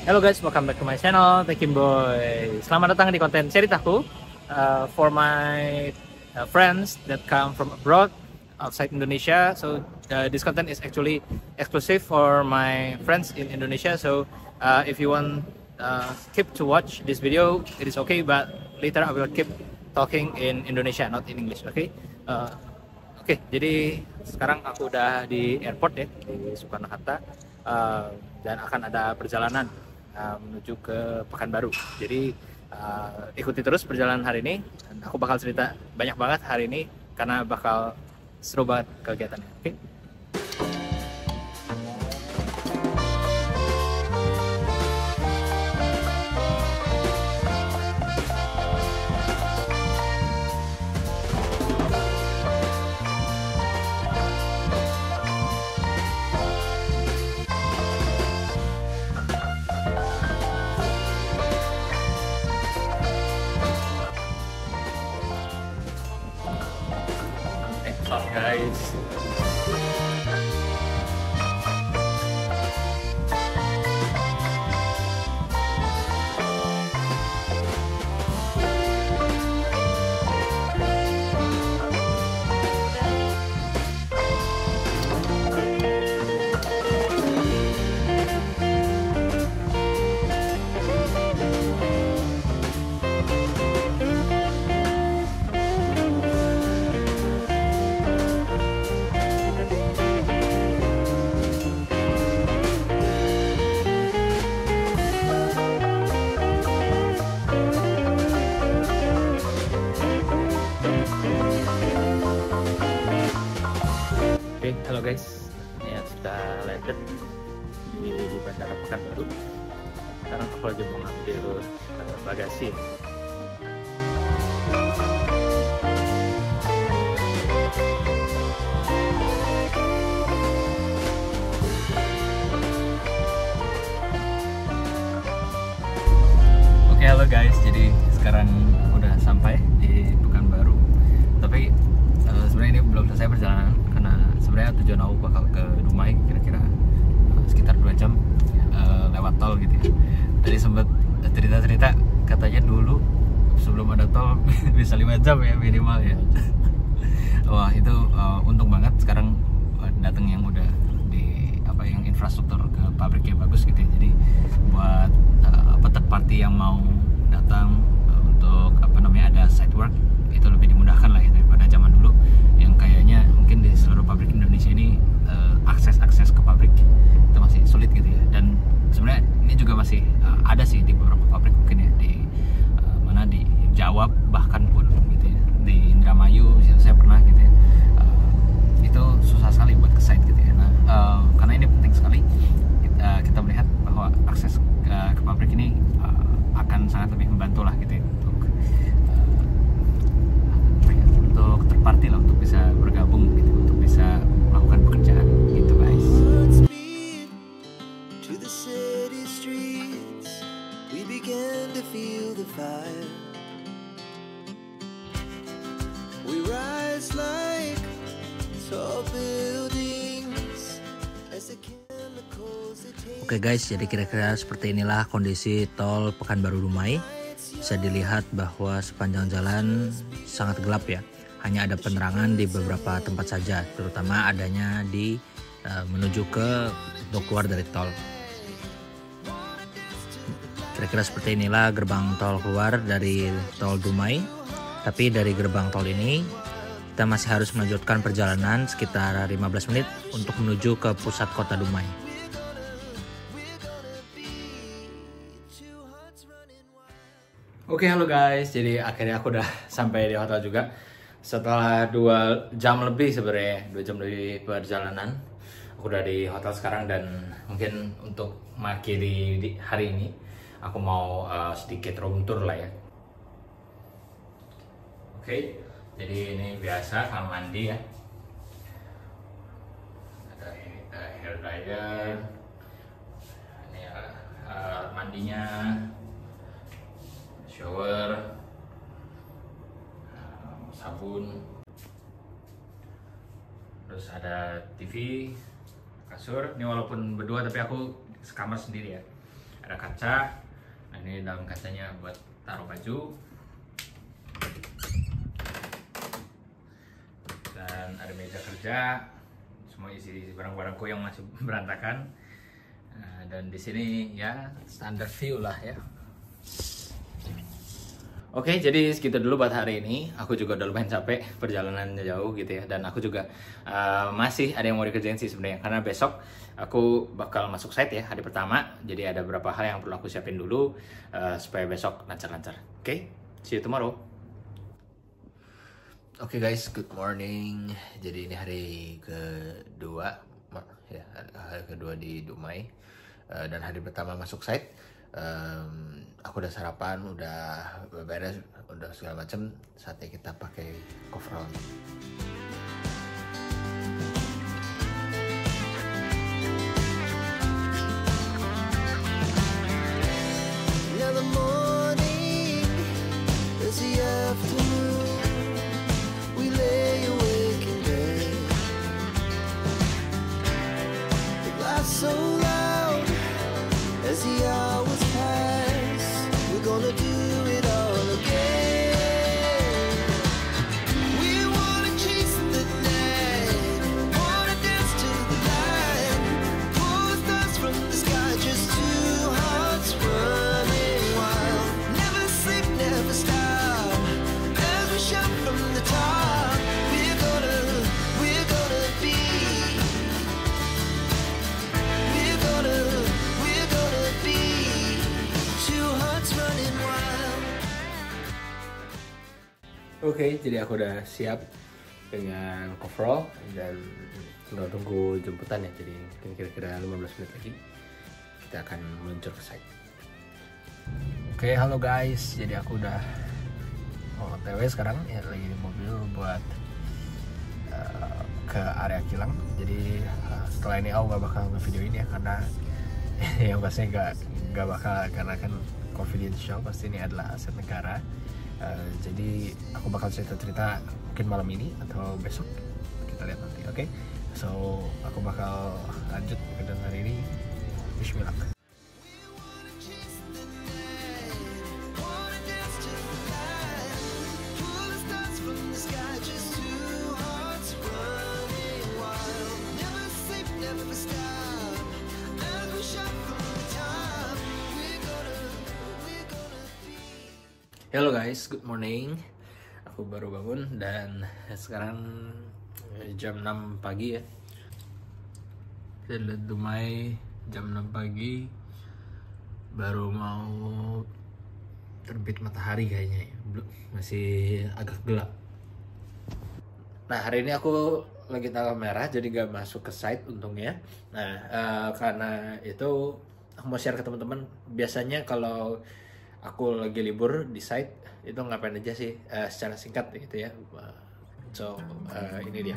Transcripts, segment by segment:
Hello guys, welcome back to my channel, Tekin Boy. Selamat datang di konten ceritaku for my friends that come from abroad, outside Indonesia. So this content is actually exclusive for my friends in Indonesia. So if you want keep to watch this video, it is okay. But later I will keep talking in Indonesia, not in English. Okay? Oke, jadi sekarang aku udah di airport ya, di Soekarno Hatta, dan akan ada perjalanan menuju ke Pekanbaru. Jadi ikuti terus perjalanan hari ini. Dan aku bakal cerita banyak banget hari ini karena bakal seru banget kegiatannya. Oke? Guys. Halo guys, ini ya sudah landed di Bandara Pekanbaru. Sekarang aku lagi mau ngambil bagasi. Oke, halo guys, jadi sekarang aku udah sampai di Pekanbaru. Tapi sebenarnya ini belum selesai perjalanan karena sebenarnya tujuan aku bakal ke Dumai kira-kira sekitar 2 jam lewat tol gitu ya. Tadi sempat cerita-cerita katanya dulu sebelum ada tol bisa 5 jam ya minimal ya. Wah itu untung banget sekarang datang yang udah di yang infrastruktur ke pabriknya bagus gitu ya. Jadi buat third party yang mau datang untuk ada site work itu lebih dimudahkan lah ya daripada zaman dulu yang kayaknya mungkin di seluruh pabrik Indonesia ini akses ke pabrik itu masih sulit gitu ya. Dan sebenarnya ini juga masih ada sih di beberapa pabrik mungkin ya di mana di Jawa bahkan pun gitu ya, di Indramayu saya pernah gitu ya, itu susah sekali buat ke site gitu ya. Nah karena ini penting sekali kita melihat bahwa akses ke pabrik ini akan sangat lebih membantu lah gitu ya untuk terparti lah, untuk bisa bergabung gitu, untuk bisa melakukan pekerjaan gitu guys. Oke guys, jadi kira-kira seperti inilah kondisi tol Pekanbaru Dumai. Bisa dilihat bahwa sepanjang jalan sangat gelap ya. Hanya ada penerangan di beberapa tempat saja, terutama adanya di menuju ke untuk keluar dari tol. Kira-kira seperti inilah gerbang tol keluar dari tol Dumai. Tapi dari gerbang tol ini kita masih harus melanjutkan perjalanan sekitar 15 menit untuk menuju ke pusat kota Dumai. Oke, halo guys, jadi akhirnya aku udah sampai di hotel juga setelah 2 jam lebih sebenarnya, 2 jam lebih perjalanan. Aku udah di hotel sekarang dan mungkin untuk mengakhiri di hari ini aku mau sedikit room tour lah ya. Oke, jadi ini biasa kamar mandi ya. Ada hair dryer, ini mandinya, shower, sabun, terus ada TV, kasur. Ini walaupun berdua tapi aku sekamar sendiri ya. ada kaca. Nah ini dalam kacanya buat taruh baju. Dan ada meja kerja, semua isi barang-barangku yang masih berantakan. Dan di sini ya standar view lah ya. Oke, jadi segitu dulu buat hari ini. Aku juga udah lumayan capek, perjalanannya jauh gitu ya. Dan aku juga masih ada yang mau dikerjain sih sebenarnya. Karena besok aku bakal masuk site ya, hari pertama. Jadi ada beberapa hal yang perlu aku siapin dulu supaya besok lancar-lancar. Oke, see you tomorrow. Oke guys, good morning. Jadi ini hari kedua, ya hari kedua di Dumai. Dan hari pertama masuk site. Aku udah sarapan, udah beres, udah segala macem. Saatnya kita pakai coverall. So loud as the hours pass, we're gonna do it all again. We wanna chase the night, wanna dance to the light, pull the stars from the sky, just two hearts running wild. Never sleep, never stop, as we shout from the top. We're gonna be. Oke, jadi aku udah siap dengan coverall dan tinggal tunggu jemputan ya. Jadi mungkin kira-kira 15 menit lagi kita akan meluncur ke site. Oke, halo guys. Jadi aku udah OTW sekarang ya, lagi di mobil buat ke area kilang. Jadi setelah ini aku gak bakal nge-videoin ya, karena yang pastinya gak bakal, karena kan confidential, pasti ini adalah aset negara. Jadi aku bakal cerita-cerita mungkin malam ini atau besok, kita lihat nanti. Oke, so aku bakal lanjut ke hari ini. Bismillah. Hello guys, good morning. Aku baru bangun dan sekarang jam 6 pagi ya. Kita lihat Dumai jam 6 pagi. Baru mau terbit matahari kayaknya ya. Masih agak gelap. Nah hari ini aku lagi tanggal merah, jadi gak masuk ke site untungnya. Nah karena itu aku mau share ke teman-teman. Biasanya kalau aku lagi libur di site itu ngapain aja sih, secara singkat gitu ya. So ini dia.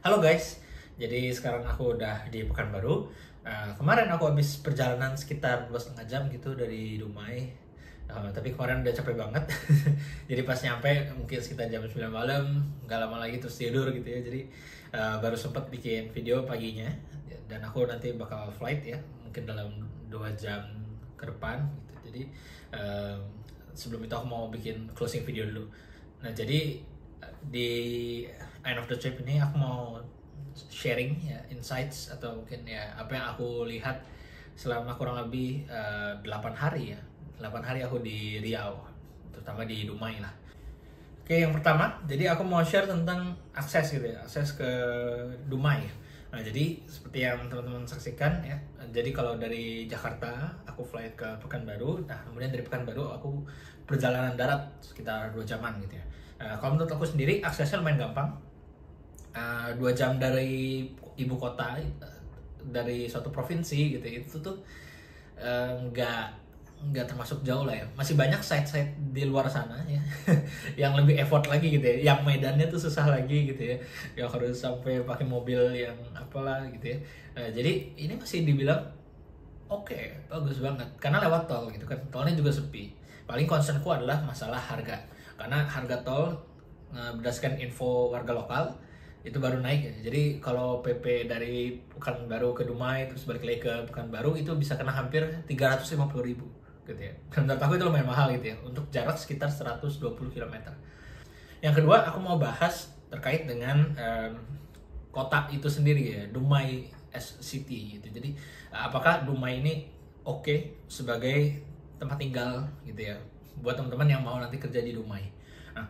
Halo guys, Jadi sekarang aku udah di Pekanbaru. Kemarin aku habis perjalanan sekitar 2,5 jam gitu dari Dumai. Tapi kemarin udah capek banget. Jadi pas nyampe mungkin sekitar jam 9 malam, nggak lama lagi terus tidur gitu ya. Jadi baru sempat bikin video paginya. Dan aku nanti bakal flight ya, mungkin dalam 2 jam ke depan gitu. Jadi sebelum itu aku mau bikin closing video dulu. Nah jadi di end of the trip ini aku mau sharing ya insights atau mungkin ya apa yang aku lihat selama kurang lebih 8 hari ya. 8 hari aku di Riau, terutama di Dumai lah. Oke, yang pertama, jadi aku mau share tentang akses gitu ya, akses ke Dumai. Nah, jadi seperti yang teman-teman saksikan ya. Jadi kalau dari Jakarta aku flight ke Pekanbaru, nah kemudian dari Pekanbaru aku perjalanan darat sekitar 2 jaman gitu ya. Kalau menurut aku sendiri aksesnya lumayan gampang. 2 jam dari ibu kota, dari suatu provinsi gitu, itu tuh nggak termasuk jauh lah ya. Masih banyak site-site di luar sana ya yang lebih effort lagi gitu ya, yang medannya tuh susah lagi gitu ya, yang harus sampai pakai mobil yang apalah gitu ya. Jadi ini masih dibilang oke, bagus banget karena lewat tol gitu kan, tolnya juga sepi. Paling concernku adalah masalah harga, karena harga tol berdasarkan info warga lokal itu baru naik ya. Jadi kalau PP dari Pekanbaru ke Dumai terus balik lagi ke Pekanbaru itu bisa kena hampir 350.000 gitu ya. Dan menurut aku itu lumayan mahal gitu ya untuk jarak sekitar 120 km. Yang kedua aku mau bahas terkait dengan kota itu sendiri ya, Dumai as City gitu. Jadi apakah Dumai ini oke sebagai tempat tinggal gitu ya buat teman-teman yang mau nanti kerja di Dumai. Nah,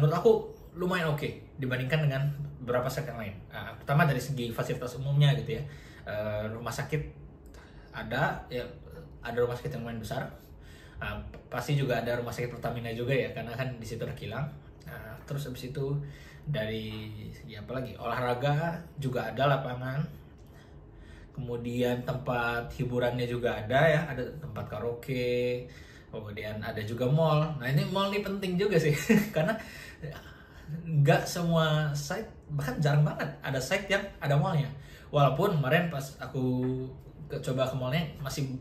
menurut aku lumayan oke dibandingkan dengan beberapa site yang lain. Pertama dari segi fasilitas umumnya gitu ya. Rumah sakit ada ya, ada rumah sakit yang lumayan besar. Pasti juga ada rumah sakit Pertamina juga ya, karena kan di situ ada kilang. Terus habis itu dari ya apa lagi, olahraga juga ada lapangan. Kemudian tempat hiburannya juga ada ya, ada tempat karaoke. Kemudian ada juga mall. Nah ini mall ini penting juga sih karena nggak semua site, bahkan jarang banget ada site yang ada mallnya. Walaupun kemarin pas aku coba ke mallnya masih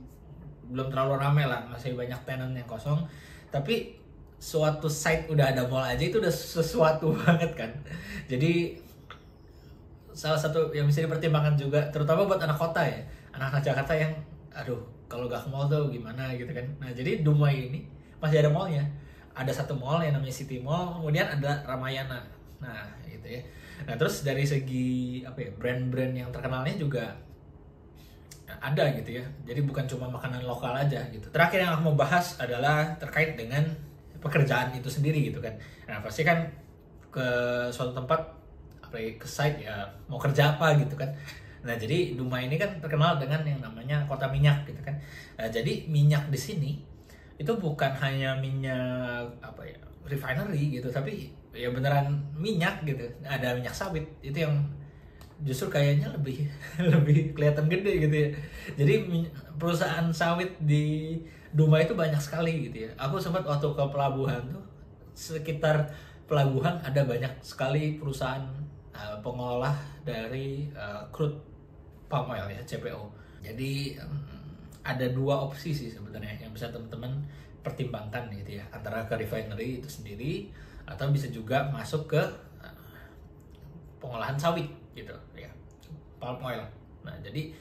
belum terlalu ramai lah, masih banyak tenant yang kosong. Tapi suatu site udah ada mall aja itu udah sesuatu banget kan. Jadi salah satu yang bisa dipertimbangkan juga, terutama buat anak kota ya, anak-anak Jakarta yang aduh kalau gak ke mall tuh gimana gitu kan. Nah jadi Dumai ini masih ada mallnya. Ada satu mall yang namanya City Mall, kemudian ada Ramayana. Nah gitu ya. Nah terus dari segi apa ya, brand-brand yang terkenalnya juga ada gitu ya. Jadi bukan cuma makanan lokal aja gitu. Terakhir yang aku mau bahas adalah terkait dengan pekerjaan itu sendiri gitu kan. Nah pasti kan ke suatu tempat apa ya, ke site ya mau kerja apa gitu kan. Nah jadi Dumai ini kan terkenal dengan yang namanya kota minyak gitu kan. Jadi minyak di sini itu bukan hanya minyak apa ya, refinery gitu, tapi ya beneran minyak gitu. Ada minyak sawit itu yang justru kayaknya lebih lebih kelihatan gede gitu ya. Jadi perusahaan sawit di Dumai itu banyak sekali gitu ya. Aku sempat waktu ke pelabuhan tuh, sekitar pelabuhan ada banyak sekali perusahaan pengolah dari crude palm oil ya, CPO. Jadi ada 2 opsi sih sebenarnya yang bisa teman-teman pertimbangkan gitu ya, antara ke refinery itu sendiri atau bisa juga masuk ke pengolahan sawit gitu ya, palm oil. Nah jadi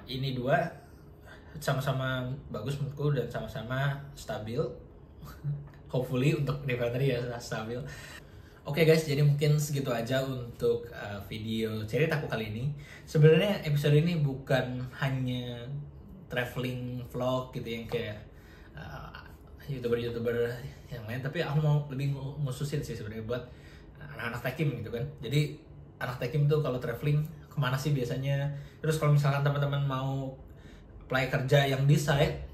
ini 2 sama-sama bagus menurutku dan sama-sama stabil. Hopefully untuk refinery ya stabil. Oke guys, jadi mungkin segitu aja untuk video ceritaku kali ini. Sebenarnya episode ini bukan hanya traveling vlog gitu yang kayak YouTuber yang lain, tapi aku mau lebih ngususin sih sebenarnya buat anak-anak tekim gitu kan. Jadi anak tekim tuh kalau traveling kemana sih biasanya? Terus kalau misalkan teman-teman mau apply kerja yang di site,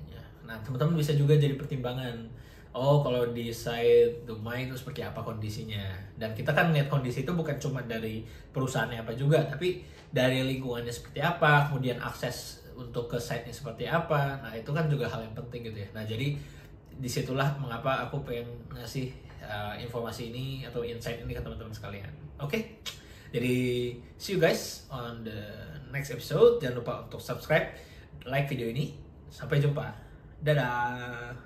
nah teman-teman bisa juga jadi pertimbangan. Oh kalau di site Dumai itu seperti apa kondisinya? Dan kita kan lihat kondisi itu bukan cuma dari perusahaannya apa juga, tapi dari lingkungannya seperti apa, kemudian akses untuk ke site-nya seperti apa. Nah itu kan juga hal yang penting gitu ya. Nah jadi disitulah mengapa aku pengen ngasih informasi ini atau insight ini ke teman-teman sekalian. Oke? Jadi see you guys on the next episode. Jangan lupa untuk subscribe, like video ini. Sampai jumpa. Dadah.